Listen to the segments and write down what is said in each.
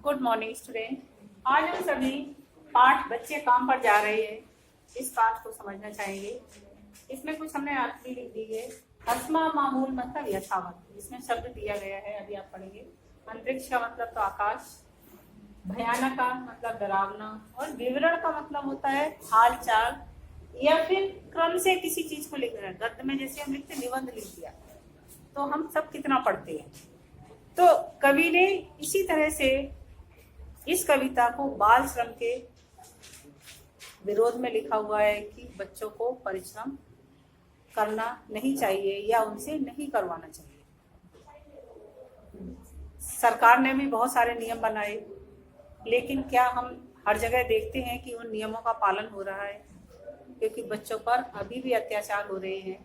Good morning student. आज हम सभी पाठ बच्चे काम पर जा रहे हैं, इस पाठ को समझना चाहेंगे। इसमें कुछ हमने अर्थ भी लिख दी है। अस्मा मामूल मतलब यथावत, इसमें शब्द दिया गया है, अभी आप पढ़ेंगे। अंतरिक्ष का मतलब तो आकाश, भयानक का मतलब डरावना, और विवरण का मतलब होता है हाल चाल या फिर क्रम से किसी चीज को लिख रहे हैं। गद्य में जैसे हम लिखते निबंध लिख दिया, तो हम सब कितना पढ़ते हैं। तो कवि ने इसी तरह से इस कविता को बाल श्रम के विरोध में लिखा हुआ है कि बच्चों को परिश्रम करना नहीं चाहिए या उनसे नहीं करवाना चाहिए। सरकार ने भी बहुत सारे नियम बनाए, लेकिन क्या हम हर जगह देखते हैं कि उन नियमों का पालन हो रहा है? क्योंकि बच्चों पर अभी भी अत्याचार हो रहे हैं।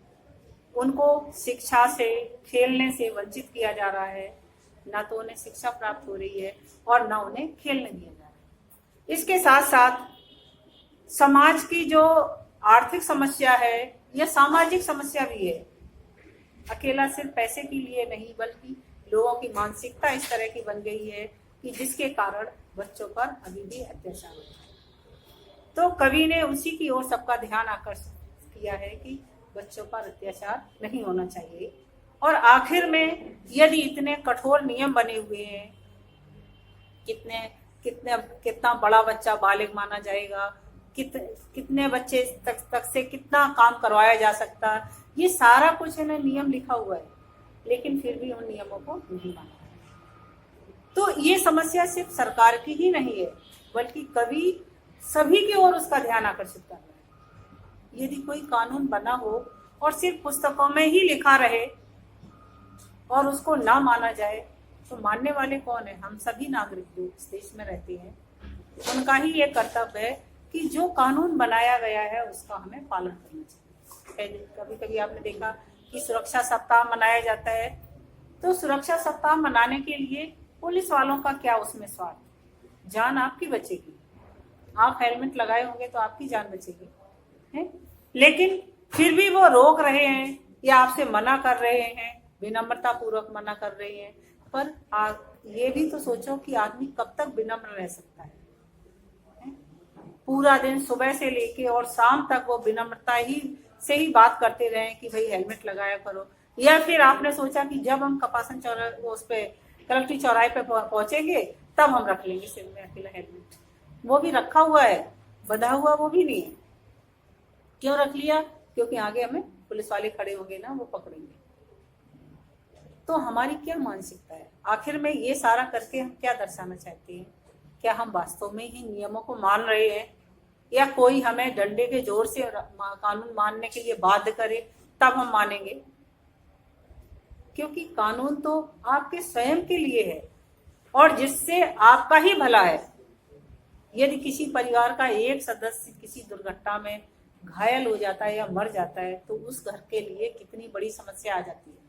उनको शिक्षा से, खेलने से वंचित किया जा रहा है। ना तो उन्हें शिक्षा प्राप्त हो रही है और ना उन्हें खेलने दिया जा रहा है। इसके साथ साथ समाज की जो आर्थिक समस्या है, यह सामाजिक समस्या भी है। अकेला सिर्फ पैसे के लिए नहीं, बल्कि लोगों की मानसिकता इस तरह की बन गई है कि जिसके कारण बच्चों पर अभी भी अत्याचार होता है। तो कवि ने उसी की ओर सबका ध्यान आकर्षित किया है कि बच्चों पर अत्याचार नहीं होना चाहिए। और आखिर में यदि इतने कठोर नियम बने हुए हैं, कितना बड़ा बच्चा बालिग माना जाएगा, कितने बच्चे तक से कितना काम करवाया जा सकता, ये सारा कुछ है ना नियम लिखा हुआ है, लेकिन फिर भी उन नियमों को नहीं माना। तो ये समस्या सिर्फ सरकार की ही नहीं है, बल्कि कवि सभी की ओर उसका ध्यान आकर्षित कर रहा है। यदि कोई कानून बना हो और सिर्फ पुस्तकों में ही लिखा रहे और उसको ना माना जाए, तो मानने वाले कौन है? हम सभी नागरिक जो इस देश में रहते हैं, उनका ही ये कर्तव्य है कि जो कानून बनाया गया है उसका हमें पालन करना चाहिए। कभी कभी आपने देखा कि सुरक्षा सप्ताह मनाया जाता है, तो सुरक्षा सप्ताह मनाने के लिए पुलिस वालों का क्या उसमें स्वार्थ? जान आपकी बचेगी, आप हेलमेट लगाए होंगे तो आपकी जान बचेगी है? लेकिन फिर भी वो रोक रहे हैं या आपसे मना कर रहे हैं, विनम्रता पूर्वक मना कर रहे हैं। पर ये भी तो सोचो कि आदमी कब तक विनम्र रह सकता है? पूरा दिन सुबह से लेके और शाम तक वो विनम्रता से ही बात करते रहे कि भाई हेलमेट लगाया करो। या फिर आपने सोचा कि जब हम कपासन चौराहे उस पे कलेक्ट्री चौराहे पे पहुंचेंगे तब हम रख लेंगे सिर में अकेला हेलमेट। वो भी रखा हुआ है, बंधा हुआ वो भी नहीं है। क्यों रख लिया? क्योंकि आगे हमें पुलिस वाले खड़े होंगे ना, वो पकड़ेंगे। तो हमारी क्या मानसिकता है? आखिर में ये सारा करके हम क्या दर्शाना चाहते हैं? क्या हम वास्तव में ही नियमों को मान रहे हैं, या कोई हमें डंडे के जोर से कानून मानने के लिए बाध्य करे तब हम मानेंगे? क्योंकि कानून तो आपके स्वयं के लिए है और जिससे आपका ही भला है। यदि किसी परिवार का एक सदस्य किसी दुर्घटना में घायल हो जाता है या मर जाता है, तो उस घर के लिए कितनी बड़ी समस्या आ जाती है।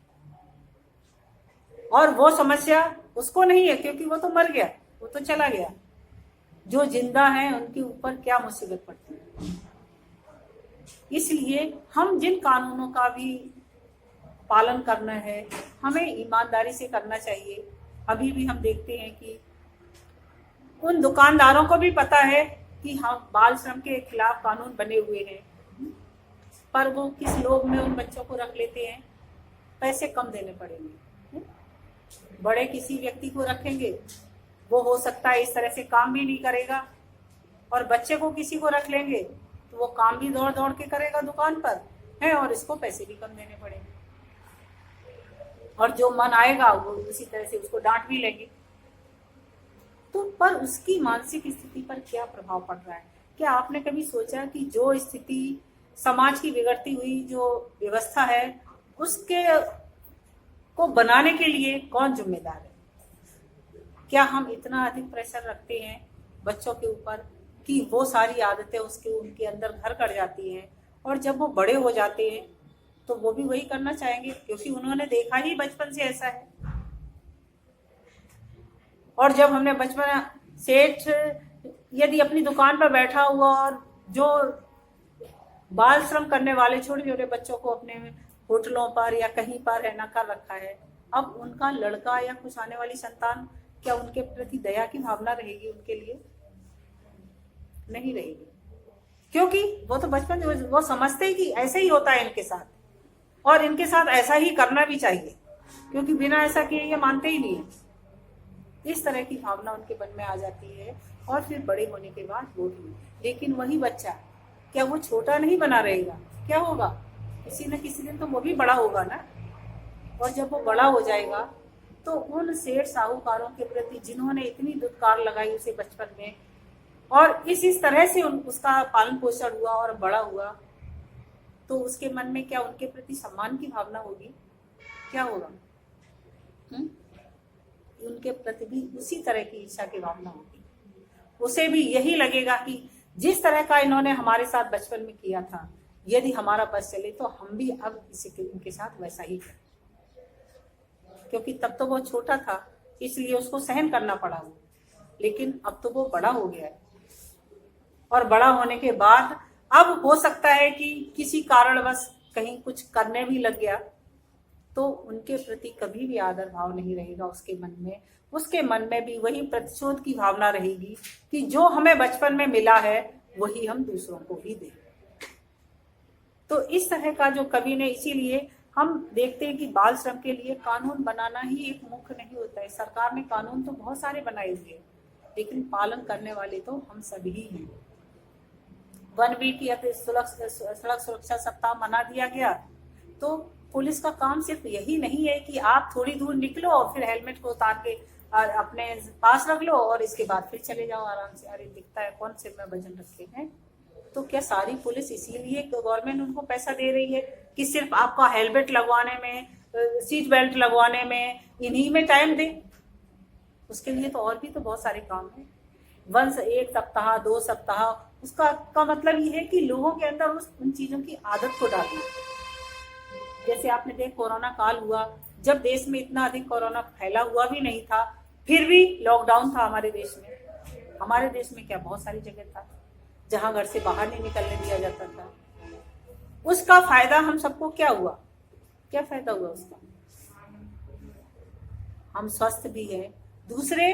और वो समस्या उसको नहीं है, क्योंकि वो तो मर गया, वो तो चला गया। जो जिंदा है उनके ऊपर क्या मुसीबत पड़ती है। इसलिए हम जिन कानूनों का भी पालन करना है, हमें ईमानदारी से करना चाहिए। अभी भी हम देखते हैं कि उन दुकानदारों को भी पता है कि हम बाल श्रम के खिलाफ कानून बने हुए हैं, पर वो किस लोभ में उन बच्चों को रख लेते हैं। पैसे कम देने पड़ेंगे, बड़े किसी व्यक्ति को रखेंगे, वो हो सकता है इस तरह से काम भी नहीं करेगा, और बच्चे को किसी को रख लेंगे तो वो काम भी दौड़ दौड़ के करेगा दुकान पर है, और इसको पैसे भी कम देने पड़ेंगे। और जो मन आएगा वो उसी तरह से उसको डांट भी लेंगे। तो पर उसकी मानसिक स्थिति पर क्या प्रभाव पड़ रहा है? क्या आपने कभी सोचा कि जो स्थिति समाज की बिगड़ती हुई जो व्यवस्था है, उसके को बनाने के लिए कौन जिम्मेदार है? क्या हम इतना अधिक प्रेशर रखते हैं बच्चों के ऊपर कि वो सारी आदतें उनके अंदर घर कर जाती हैं, और जब वो बड़े हो जाते हैं तो वो भी वही करना चाहेंगे, क्योंकि उन्होंने देखा ही बचपन से ऐसा है। और जब हमने बचपन सेठ यदि अपनी दुकान पर बैठा हुआ और जो बाल श्रम करने वाले छोटे छोटे बच्चों को अपने होटलों पर या कहीं पर रहना कर रखा है, अब उनका लड़का या कुछ आने वाली संतान क्या उनके प्रति दया की भावना रहेगी उनके लिए? नहीं रहेगी, क्योंकि वो तो बचपन वो समझते ही कि ऐसे ही होता है इनके साथ, और इनके साथ ऐसा ही करना भी चाहिए, क्योंकि बिना ऐसा किए ये मानते ही नहीं है। इस तरह की भावना उनके मन में आ जाती है, और फिर बड़े होने के बाद वो भी। लेकिन वही बच्चा, क्या वो छोटा नहीं बना रहेगा? क्या होगा, किसी न किसी दिन तो वो भी बड़ा होगा ना। और जब वो बड़ा हो जाएगा तो उन सेठ साहूकारों के प्रति जिन्होंने इतनी दुत्कार लगाई उसे बचपन में, और इस तरह से उसका पालन पोषण हुआ और बड़ा हुआ, तो उसके मन में क्या उनके प्रति सम्मान की भावना होगी? क्या होगा? उनके प्रति भी उसी तरह की ईर्ष्या की भावना होगी। उसे भी यही लगेगा कि जिस तरह का इन्होंने हमारे साथ बचपन में किया था, यदि हमारा बस चले तो हम भी अब इनके साथ वैसा ही करें। क्योंकि तब तो वो छोटा था, इसलिए उसको सहन करना पड़ा वो, लेकिन अब तो वो बड़ा हो गया है, और बड़ा होने के बाद अब हो सकता है कि किसी कारणवश कहीं कुछ करने भी लग गया, तो उनके प्रति कभी भी आदर भाव नहीं रहेगा उसके मन में। उसके मन में भी वही प्रतिशोध की भावना रहेगी कि जो हमें बचपन में मिला है वही हम दूसरों को भी दें। तो इस तरह का जो कवि ने, इसीलिए हम देखते हैं कि बाल श्रम के लिए कानून बनाना ही एक मुख्य नहीं होता है। सरकार ने कानून तो बहुत सारे बनाए हुए हैं, लेकिन पालन करने वाले तो हम सभी हैं। 1 वीक या सड़क सुरक्षा सप्ताह मना दिया गया, तो पुलिस का काम सिर्फ यही नहीं है कि आप थोड़ी दूर निकलो और फिर हेलमेट को उतार के अपने पास रख लो और इसके बाद फिर चले जाओ आराम से। अरे दिखता है कौन सिर में वजन रखे हैं? तो क्या सारी पुलिस इसीलिए गवर्नमेंट उनको पैसा दे रही है कि सिर्फ आपका हेलमेट लगवाने में, सीट बेल्ट लगवाने में, इन्हीं में टाइम दे? उसके लिए तो और भी तो बहुत सारे काम है। 1 सप्ताह 2 सप्ताह, उसका मतलब ये है कि लोगों के अंदर उन चीजों की आदत को डालना। जैसे आपने देख कोरोना काल हुआ, जब देश में इतना अधिक कोरोना फैला हुआ भी नहीं था, फिर भी लॉकडाउन था हमारे देश में। हमारे देश में क्या बहुत सारी जगह था जहां घर से बाहर नहीं निकलने दिया जाता था। उसका फायदा हम सबको क्या हुआ? क्या फायदा हुआ उसका? हम स्वस्थ भी हैं। दूसरे,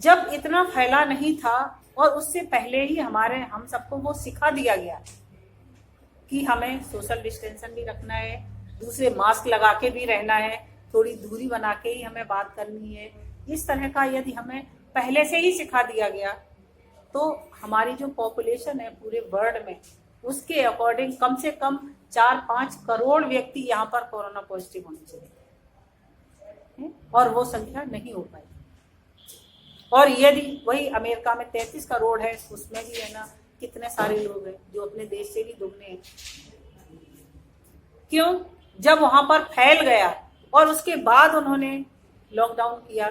जब इतना फैला नहीं था और उससे पहले ही हम सबको वो सिखा दिया गया कि हमें सोशल डिस्टेंशन भी रखना है, दूसरे मास्क लगा के भी रहना है, थोड़ी दूरी बना के ही हमें बात करनी है। इस तरह का यदि हमें पहले से ही सिखा दिया गया, तो हमारी जो पॉपुलेशन है पूरे वर्ल्ड में, उसके अकॉर्डिंग कम से कम 4-5 करोड़ व्यक्ति यहाँ पर कोरोना पॉजिटिव होने चाहिए, और वो संख्या नहीं हो पाई। और यदि वही अमेरिका में 33 करोड़ है, उसमें भी है ना कितने सारे लोग हैं जो अपने देश से भी दुगने हैं। क्यों? जब वहां पर फैल गया और उसके बाद उन्होंने लॉकडाउन किया,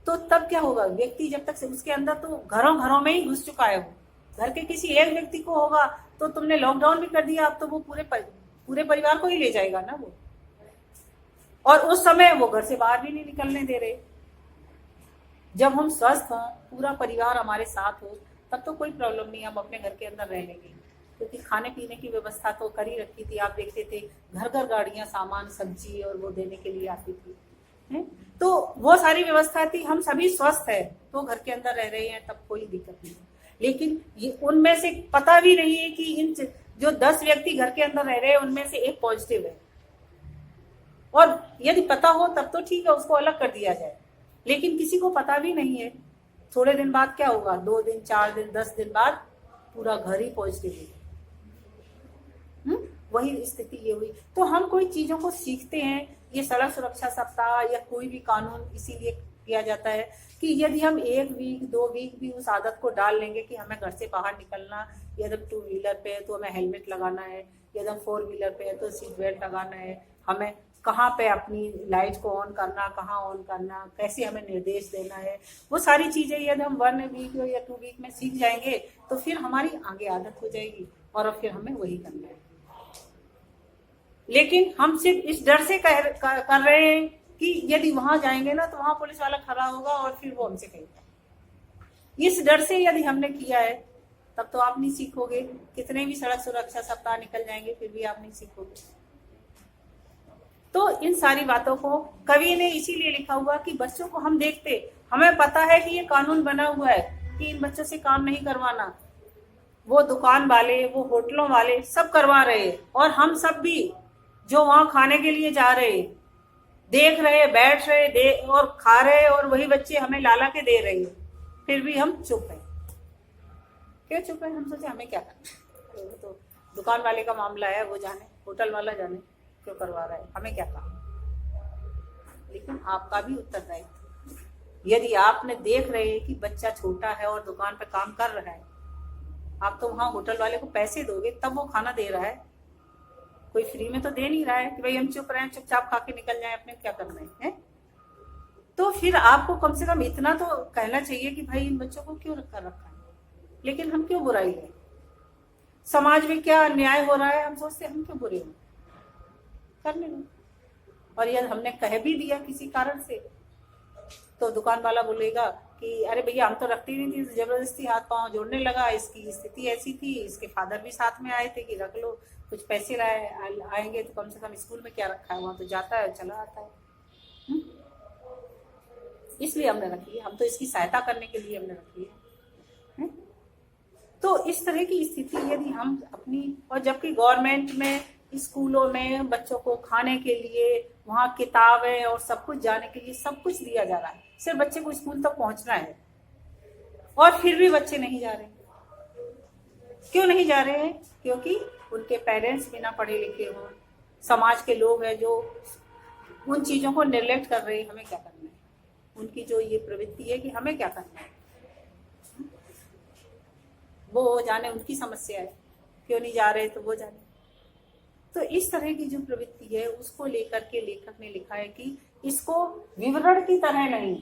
तो तब क्या होगा? व्यक्ति जब तक से उसके अंदर तो घरों में ही घुस चुका है। वो घर के किसी एक व्यक्ति को होगा तो तुमने लॉकडाउन भी कर दिया, अब तो वो पूरे परिवार को ही ले जाएगा ना वो। और उस समय वो घर से बाहर भी नहीं निकलने दे रहे। जब हम स्वस्थ हों, पूरा परिवार हमारे साथ हो, तब तो कोई प्रॉब्लम नहीं, हम अपने घर के अंदर रह लेंगे, क्योंकि खाने पीने की व्यवस्था तो कर ही रखी थी। आप देखते थे घर गाड़ियां सामान, सब्जी और वो देने के लिए आती थी, है? तो वो सारी व्यवस्था थी। हम सभी स्वस्थ है तो घर के अंदर रह रहे हैं, तब कोई दिक्कत नहीं। लेकिन ये उनमें से पता भी नहीं है कि इन जो 10 व्यक्ति घर के अंदर रह रहे हैं उनमें से एक पॉजिटिव है। और यदि पता हो तब तो ठीक है, उसको अलग कर दिया जाए, लेकिन किसी को पता भी नहीं है। थोड़े दिन बाद क्या होगा? 2 दिन, 4 दिन, 10 दिन बाद पूरा घर ही पॉजिटिव है। वही स्थिति ये हुई। तो हम कोई चीजों को सीखते हैं। ये सड़क सुरक्षा सप्ताह या कोई भी कानून इसीलिए किया जाता है कि यदि हम 1 वीक 2 वीक भी उस आदत को डाल लेंगे कि हमें घर से बाहर निकलना, यदि 2 व्हीलर पे है तो हमें हेलमेट लगाना है, यदि 4 व्हीलर पे है तो सीट बेल्ट लगाना है, हमें कहाँ पे अपनी लाइट को ऑन करना, कहाँ ऑन करना, कैसे हमें निर्देश देना है, वो सारी चीजें यदि हम 1 वीक या 2 वीक में सीख जाएंगे तो फिर हमारी आगे आदत हो जाएगी और फिर हमें वही करना है। लेकिन हम सिर्फ इस डर से कर रहे हैं कि यदि वहां जाएंगे ना तो वहां पुलिस वाला खड़ा होगा और फिर वो हमसे कहेगा। इस डर से यदि हमने किया है तब तो आप नहीं सीखोगे। कितने भी सड़क सुरक्षा सप्ताह निकल जाएंगे फिर भी आप नहीं सीखोगे। तो इन सारी बातों को कवि ने इसीलिए लिखा हुआ कि बच्चों को हम देखते, हमें पता है कि ये कानून बना हुआ है कि इन बच्चों से काम नहीं करवाना, वो दुकान वाले, वो होटलों वाले सब करवा रहे हैं, और हम सब भी जो वहां खाने के लिए जा रहे, देख रहे, बैठ रहे, और खा रहे, और वही बच्चे हमें लाला के दे रहे हैं, फिर भी हम चुप हैं। क्यों चुप है? हम सोचे हमें क्या करना, वो तो दुकान वाले का मामला है, वो जाने, होटल वाला जाने क्यों करवा रहा है, हमें क्या काम। लेकिन आपका भी उत्तरदायित्व, यदि आपने देख रहे हैं कि बच्चा छोटा है और दुकान पे काम कर रहा है, आप तो वहां होटल वाले को पैसे दोगे तब वो खाना दे रहा है, कोई फ्री में तो दे नहीं रहा है कि भाई हम चुप रहे, चुपचाप खा के निकल जाए, अपने क्या करना है। तो फिर आपको कम से कम इतना तो कहना चाहिए कि भाई इन बच्चों को क्यों रखा है, लेकिन हम क्यों बुराई है, समाज में क्या अन्याय हो रहा है, हम सोचते हम क्यों बुरे हो, करने दो। और यदि हमने कह भी दिया किसी कारण से, तो दुकान वाला बोलेगा कि अरे भैया हम तो रखती नहीं थी, जबरदस्ती हाथ पांव जोड़ने लगा, इसकी स्थिति ऐसी थी, इसके फादर भी साथ में आए थे कि रख लो, कुछ पैसे आएंगे तो कम से कम स्कूल में क्या रखा है, वहां तो जाता है चला आता है। इसलिए हमने रखी है, हम तो इसकी सहायता करने के लिए हमने रखी है। तो इस तरह की स्थिति यदि हम अपनी, और जबकि गवर्नमेंट में स्कूलों में बच्चों को खाने के लिए, वहाँ किताबें और सब कुछ, जाने के लिए सब कुछ दिया जा रहा है, सिर्फ बच्चे को स्कूल तक पहुंचना है, और फिर भी बच्चे नहीं जा रहे। क्यों नहीं जा रहे हैं? क्योंकि उनके पेरेंट्स बिना पढ़े लिखे हो, समाज के लोग हैं जो उन चीजों को निग्लेक्ट कर रहे हैं, हमें क्या करना है, उनकी जो ये प्रवृत्ति है कि हमें क्या करना है, वो जाने, उनकी समस्या है, क्यों नहीं जा रहे तो वो जाने। तो इस तरह की जो प्रवृत्ति है उसको लेकर के लेखक ने लिखा है कि इसको विवरण की तरह नहीं,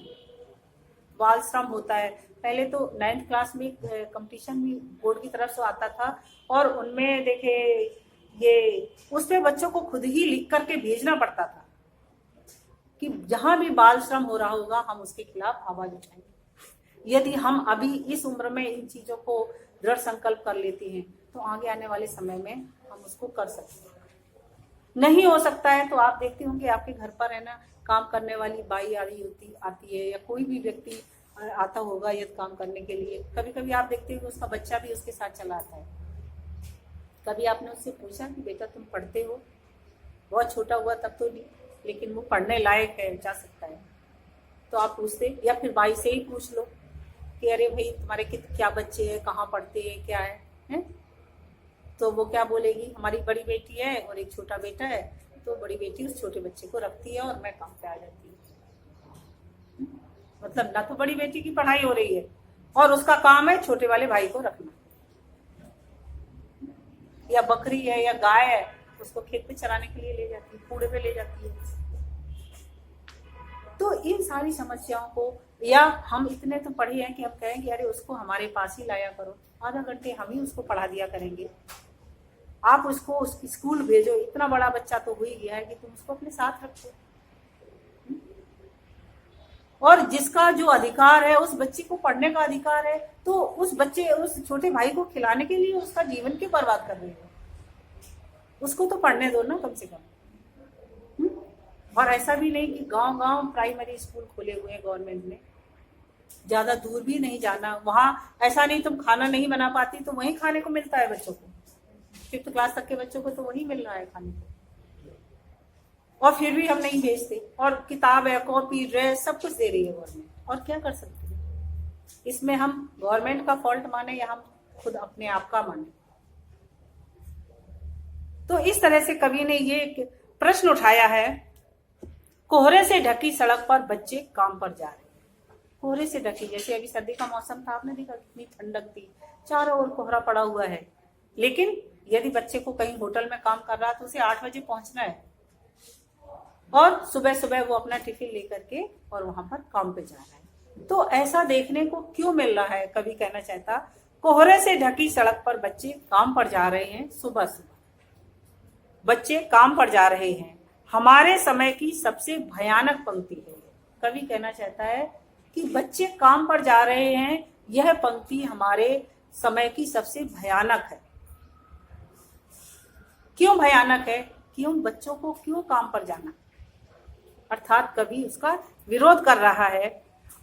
बाल श्रम होता है। पहले तो 9th क्लास में कंपटीशन भी बोर्ड की तरफ से आता था, और उनमें देखे ये उसमें बच्चों को खुद ही लिख करके भेजना पड़ता था कि जहां भी बाल श्रम हो रहा होगा हम उसके खिलाफ आवाज उठाएंगे। यदि हम अभी इस उम्र में इन चीजों को दृढ़ संकल्प कर लेते हैं तो आगे आने वाले समय में हम उसको कर सकते हैं। नहीं हो सकता है तो आप देखते होंगे आपके घर पर है ना, काम करने वाली बाई आती है, या कोई भी व्यक्ति आता होगा यदि काम करने के लिए, कभी कभी आप देखते हो उसका बच्चा भी उसके साथ चला आता है। कभी आपने उससे पूछा कि बेटा तुम पढ़ते हो? बहुत छोटा हुआ तब तो नहीं, लेकिन वो पढ़ने लायक है, जा सकता है, तो आप पूछते, या फिर बाई से ही पूछ लो कि अरे भाई तुम्हारे क्या बच्चे हैं, कहाँ पढ़ते हैं, क्या है? तो वो क्या बोलेगी, हमारी बड़ी बेटी है और एक छोटा बेटा है, तो बड़ी बेटी उस छोटे बच्चे को रखती है और मैं काम पे आ जाती हूँ। मतलब ना तो बड़ी बेटी की पढ़ाई हो रही है और उसका काम है छोटे वाले भाई को रखना, या बकरी है या गाय है उसको खेत पे चराने के लिए ले जाती है, कूड़े पे ले जाती है। तो इन सारी समस्याओं को, या हम इतने तो पढ़े हैं कि हम कहें कि अरे उसको हमारे पास ही लाया करो, आधा घंटे हम ही उसको पढ़ा दिया करेंगे, आप उसको स्कूल भेजो, इतना बड़ा बच्चा तो हो ही गया है कि तुम उसको अपने साथ रखो। और जिसका जो अधिकार है, उस बच्चे को पढ़ने का अधिकार है, तो उस छोटे भाई को खिलाने के लिए उसका जीवन क्यों बर्बाद कर रही हो? उसको तो पढ़ने दो ना कम से कम। और ऐसा भी नहीं कि गांव-गांव प्राइमरी स्कूल खोले हुए हैं गवर्नमेंट ने, ज्यादा दूर भी नहीं जाना, वहां ऐसा नहीं तुम खाना नहीं बना पाती तो वहीं खाने को मिलता है बच्चों को, 5th क्लास तक के बच्चों को तो वही मिल रहा है खाने को, और फिर भी हम नहीं भेजते। और किताब है, कॉपी, ड्रेस सब कुछ दे रही है गवर्नमेंट, और क्या कर सकते हैं? इसमें हम गवर्नमेंट का फॉल्ट माने या हम खुद अपने आप का माने? तो इस तरह से कवि ने ये एक प्रश्न उठाया है, कोहरे से ढकी सड़क पर बच्चे काम पर जा रहे हैं। कोहरे से ढकी, जैसे अभी सर्दी का मौसम था, आपने देखा कितनी ठंडक थी, चारों ओर कोहरा पड़ा हुआ है, लेकिन यदि बच्चे को कहीं होटल में काम कर रहा है तो उसे 8 बजे पहुंचना है, और सुबह सुबह वो अपना टिफिन लेकर के और वहां पर काम पे जा रहा है। तो ऐसा देखने को क्यों मिल रहा है? कवि कहना चाहता, कोहरे से ढकी सड़क पर बच्चे काम पर जा रहे हैं, सुबह सुबह बच्चे काम पर जा रहे हैं, हमारे समय की सबसे भयानक पंक्ति है। कवि कहना चाहता है कि बच्चे काम पर जा रहे हैं, यह पंक्ति हमारे समय की सबसे भयानक है। क्यों भयानक है? क्यों बच्चों को क्यों काम पर जाना, अर्थात कवि उसका विरोध कर रहा है।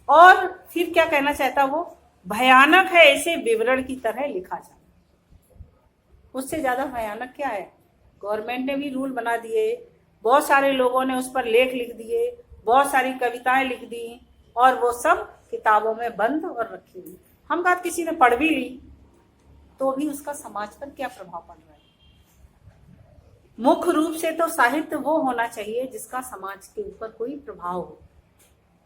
और फिर क्या कहना चाहता वो, भयानक है ऐसे विवरण की तरह लिखा जाए। उससे ज्यादा भयानक क्या है? गवर्नमेंट ने भी रूल बना दिए, बहुत सारे लोगों ने उस पर लेख लिख दिए, बहुत सारी कविताएं लिख दी, और वो सब किताबों में बंद और रखी हुई। हम बात किसी ने पढ़ भी ली तो भी उसका समाज पर क्या प्रभाव पड़ रहा है? मुख्य रूप से तो साहित्य वो होना चाहिए जिसका समाज के ऊपर कोई प्रभाव हो,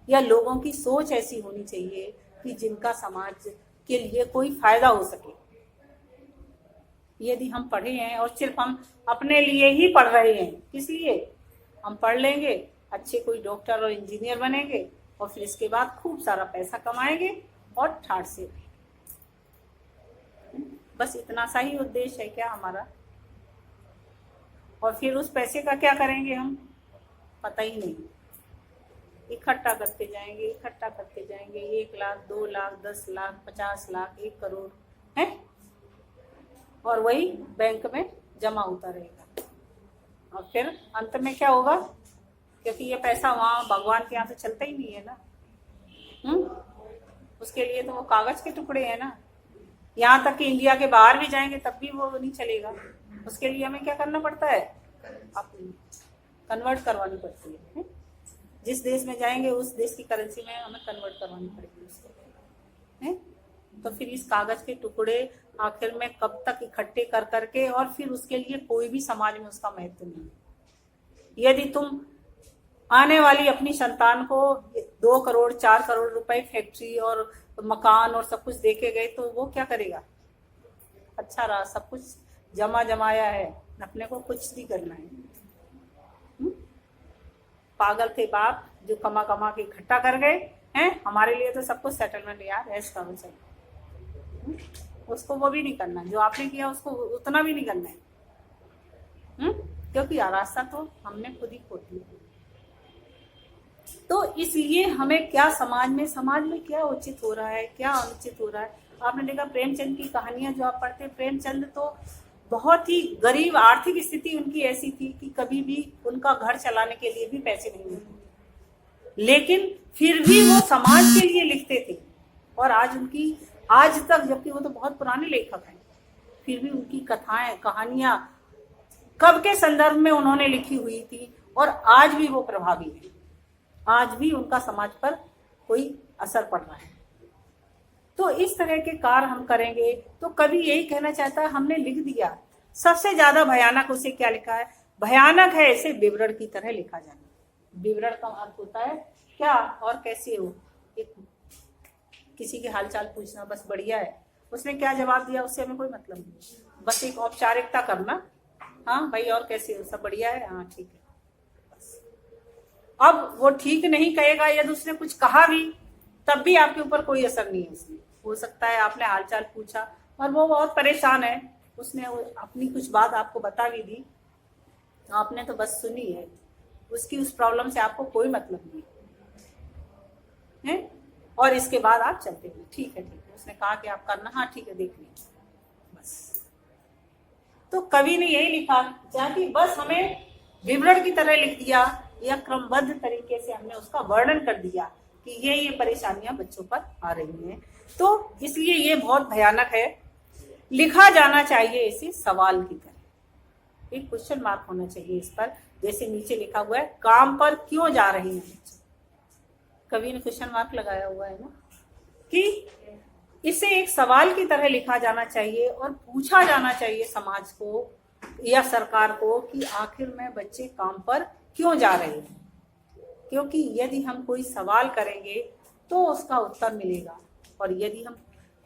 या लोगों की सोच ऐसी होनी चाहिए कि जिनका समाज के लिए कोई फायदा हो सके। यदि हम पढ़े हैं और सिर्फ हम अपने लिए ही पढ़ रहे हैं, किस लिए? हम पढ़ लेंगे, अच्छे कोई डॉक्टर और इंजीनियर बनेंगे, और फिर इसके बाद खूब सारा पैसा कमाएंगे और ठाठ से, बस इतना सा ही उद्देश्य है क्या हमारा? और फिर उस पैसे का क्या करेंगे हम, पता ही नहीं। इकट्ठा करते जाएंगे, इकट्ठा करते जाएंगे, 1 लाख, 2 लाख, 10 लाख, 50 लाख, 1 करोड़ है, और वही बैंक में जमा होता रहेगा। और फिर अंत में क्या होगा? क्योंकि ये पैसा वहाँ भगवान के यहाँ तो चलता ही नहीं है ना। उसके लिए तो वो कागज के टुकड़े हैं ना। यहाँ तक कि इंडिया के बाहर भी जाएंगे तब भी वो नहीं चलेगा। उसके लिए हमें क्या करना पड़ता है? अपनी कन्वर्ट करवानी पड़ती है। जिस देश में जाएंगे उस देश की करेंसी में हमें कन्वर्ट करवानी पड़ेगी उसको, है? तो फिर इस कागज के टुकड़े आखिर में कब तक इकट्ठे कर करके, और फिर उसके लिए कोई भी समाज में उसका महत्व नहीं। यदि तुम आने वाली अपनी संतान को 2 करोड़ 4 करोड़ रुपए फैक्ट्री और मकान और सब कुछ देके गए तो वो क्या करेगा? अच्छा रहा, सब कुछ जमा जमाया है, अपने को कुछ नहीं करना है। पागल थे बाप जो कमा कमा के इकट्ठा कर गए हैं। हमारे लिए तो सब कुछ सेटलमेंट यार, ऐश करो चाहिए। उसको वो भी नहीं करना जो आपने किया, उसको उतना भी नहीं करना है। क्योंकि रास्ता तो हमने खुद ही खोल दिया। तो इसलिए हमें क्या समाज में क्या उचित हो रहा है, क्या अनुचित हो रहा है। आपने देखा प्रेमचंद की कहानियां जो आप पढ़ते, प्रेमचंद तो बहुत ही गरीब, आर्थिक स्थिति उनकी ऐसी थी कि कभी भी उनका घर चलाने के लिए भी पैसे नहीं मिलते, लेकिन फिर भी वो समाज के लिए लिखते थे। और आज तक, जबकि वो तो बहुत पुराने लेखक हैं, फिर भी उनकी कथाएं, कहानियां कब के संदर्भ में उन्होंने लिखी हुई थी, और आज भी वो प्रभावी है। आज भी उनका समाज पर कोई असर पड़ रहा है। तो इस तरह के कार्य हम करेंगे तो कवि यही कहना चाहता है, हमने लिख दिया। सबसे ज्यादा भयानक उसे क्या लिखा है? भयानक है इसे विवरण की तरह लिखा जाना। विवरण का अर्थ होता है क्या और कैसे हो, एक किसी के हालचाल पूछना, बस बढ़िया है, उसने क्या जवाब दिया उससे हमें कोई मतलब नहीं, बस एक औपचारिकता करना, हाँ भाई और कैसे हो, सब बढ़िया है, हाँ ठीक है। अब वो ठीक नहीं कहेगा, यदि उसने कुछ कहा भी तब भी आपके ऊपर कोई असर नहीं है। उसमें हो सकता है आपने हालचाल पूछा और वो बहुत परेशान है, उसने अपनी कुछ बात आपको बता भी दी, आपने तो बस सुनी है, उसकी उस प्रॉब्लम से आपको कोई मतलब नहीं है, और इसके बाद आप चलते हुए ठीक है उसने कहा कि आप करना, हाँ ठीक है देख लीजिए बस। तो कवि ने यही लिखा कि बस हमें विवरण की तरह लिख दिया, या क्रमबद्ध तरीके से हमने उसका वर्णन कर दिया कि ये परेशानियां बच्चों पर आ रही हैं। तो इसलिए ये बहुत भयानक है। लिखा जाना चाहिए इसे सवाल की तरह, एक क्वेश्चन मार्क होना चाहिए इस पर, जैसे नीचे लिखा हुआ है काम पर क्यों जा रहे हैं बच्चे, कवि ने क्वेश्चन मार्क लगाया हुआ है ना, कि इसे एक सवाल की तरह लिखा जाना चाहिए और पूछा जाना चाहिए समाज को या सरकार को कि आखिर में बच्चे काम पर क्यों जा रहे हैं। क्योंकि यदि हम कोई सवाल करेंगे तो उसका उत्तर मिलेगा, और यदि हम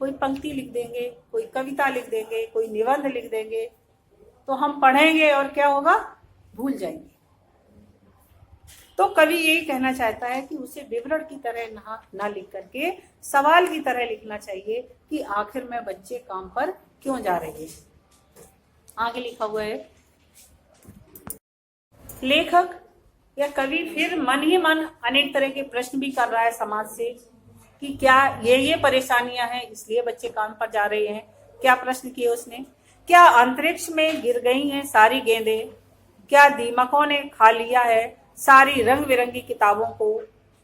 कोई पंक्ति लिख देंगे, कोई कविता लिख देंगे, कोई निबंध लिख देंगे, तो हम पढ़ेंगे और क्या होगा, भूल जाएंगे। तो कवि यही कहना चाहता है कि उसे विवरण की तरह ना लिख करके सवाल की तरह लिखना चाहिए कि आखिर में बच्चे काम पर क्यों जा रहे हैं। आगे लिखा हुआ है, लेखक या कवि फिर मन ही मन अनेक तरह के प्रश्न भी कर रहा है समाज से कि क्या ये परेशानियां हैं इसलिए बच्चे काम पर जा रहे हैं। क्या प्रश्न किए उसने? क्या अंतरिक्ष में गिर गई हैं सारी गेंदें, क्या दीमकों ने खा लिया है सारी रंग बिरंगी किताबों को?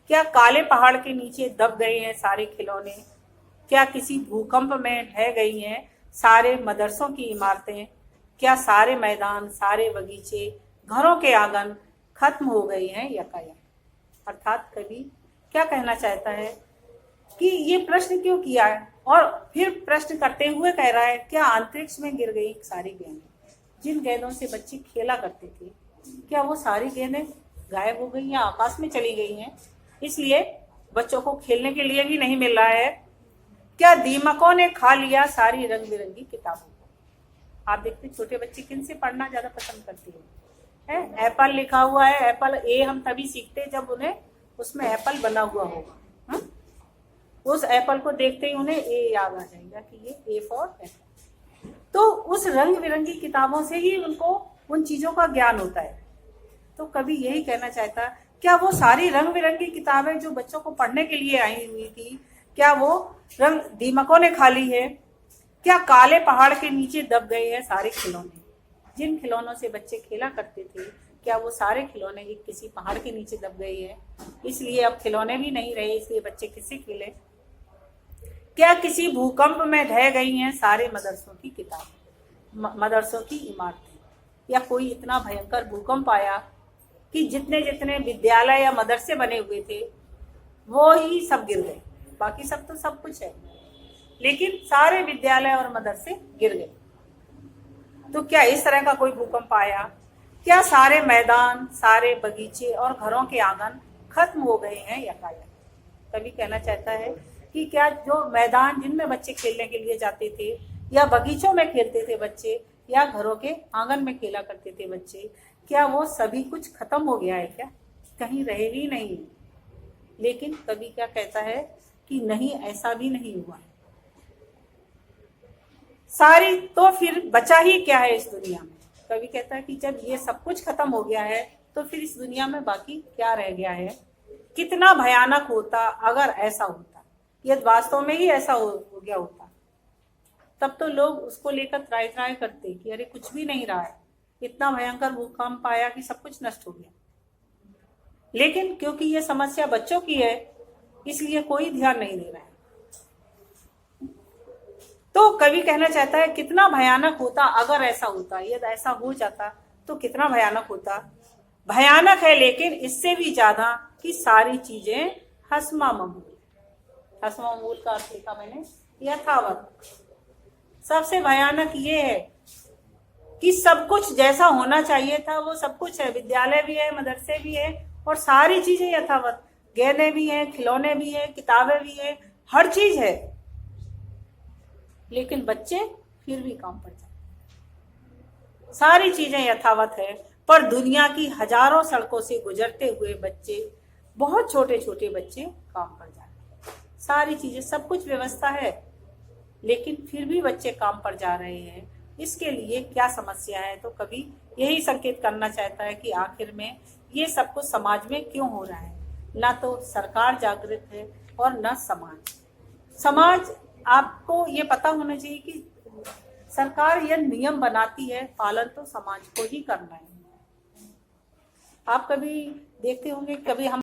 क्या काले पहाड़ के नीचे दब गए हैं सारे खिलौने? क्या किसी भूकंप में ढह गई हैं सारे मदरसों की इमारतें? क्या सारे मैदान, सारे बगीचे, घरों के आंगन खत्म हो गए हैं यकायक? अर्थात कवि क्या कहना चाहता है कि ये प्रश्न क्यों किया है, और फिर प्रश्न करते हुए कह रहा है क्या अंतरिक्ष में गिर गई सारी गेंदें? जिन गेंदों से बच्चे खेला करते थे, क्या वो सारी गेंदें गायब हो गई या आकाश में चली गई हैं, इसलिए बच्चों को खेलने के लिए भी नहीं मिल रहा है? क्या दीमकों ने खा लिया सारी रंग बिरंगी किताबों को? आप देखते छोटे बच्चे किन से पढ़ना ज्यादा पसंद करते हैं? एप्पल लिखा हुआ है, एप्पल ए हम तभी सीखते जब उन्हें उसमें एप्पल बना हुआ होगा। उस एप्पल को देखते ही उन्हें ए याद आ जाएगा कि ये ए फॉर एप्पल। तो उस रंग बिरंगी किताबों से ही उनको उन चीजों का ज्ञान होता है। तो कभी यही कहना चाहता, क्या वो सारी रंग बिरंगी किताबें जो बच्चों को पढ़ने के लिए आई हुई थी, क्या वो रंग दीमकों ने खा ली है? क्या काले पहाड़ के नीचे दब गए हैं सारे खिलौने? जिन खिलौनों से बच्चे खेला करते थे, क्या वो सारे खिलौने एक किसी पहाड़ के नीचे दब गए हैं, इसलिए अब खिलौने भी नहीं रहे, इसलिए बच्चे किससे खेले? क्या किसी भूकंप में ढह गई हैं सारे मदरसों की किताबें, मदरसों की इमारतें? या कोई इतना भयंकर भूकंप आया कि जितने जितने विद्यालय या मदरसे बने हुए थे वो ही सब गिर गए? बाकी सब तो सब कुछ है, लेकिन सारे विद्यालय और मदरसे गिर गए। तो क्या इस तरह का कोई भूकंप आया? क्या सारे मैदान, सारे बगीचे और घरों के आंगन खत्म हो गए हैं यकायक? कभी कहना चाहता है कि क्या जो मैदान जिनमें बच्चे खेलने के लिए जाते थे, या बगीचों में खेलते थे बच्चे, या घरों के आंगन में खेला करते थे बच्चे, क्या वो सभी कुछ खत्म हो गया है? क्या कहीं रहे ही नहीं? लेकिन कवि क्या कहता है कि नहीं, ऐसा भी नहीं हुआ। सारी तो फिर बचा ही क्या है इस दुनिया में? कवि कहता है कि जब ये सब कुछ खत्म हो गया है तो फिर इस दुनिया में बाकी क्या रह गया है? कितना भयानक होता अगर ऐसा होता, यदि वास्तव में ही ऐसा हो गया होता, तब तो लोग उसको लेकर त्राय त्राय करते कि अरे कुछ भी नहीं रहा है, इतना भयंकर भूकंप आया कि सब कुछ नष्ट हो गया। लेकिन क्योंकि ये समस्या बच्चों की है, इसलिए कोई ध्यान नहीं दे रहा है। तो कवि कहना चाहता है कितना भयानक होता अगर ऐसा होता, यदि ऐसा हो जाता तो कितना भयानक होता। भयानक है लेकिन इससे भी ज्यादा कि सारी चीजें हस्मा ममूल। हस्मा ममूल का अर्थ लिखा मैंने यथावत। सबसे भयानक ये है कि सब कुछ जैसा होना चाहिए था वो सब कुछ है। विद्यालय भी है, मदरसे भी है, और सारी चीजें यथावत। गेंदें भी हैं, खिलौने भी हैं, किताबें भी हैं, हर चीज है, लेकिन बच्चे फिर भी काम पर जाते। सारी चीजें यथावत है, पर दुनिया की हजारों सड़कों से गुजरते हुए बच्चे, बहुत छोटे छोटे बच्चे काम पर जाते। सारी चीजें, सब कुछ व्यवस्था है, लेकिन फिर भी बच्चे काम पर जा रहे हैं। इसके लिए क्या समस्या है? तो कभी यही संकेत करना चाहता है कि आखिर में ये सब कुछ समाज में क्यों हो रहा है। ना तो सरकार जागृत है और न समाज। समाज, आपको ये पता होना चाहिए कि सरकार यह नियम बनाती है, पालन तो समाज को ही करना है। आप कभी देखते होंगे, कभी हम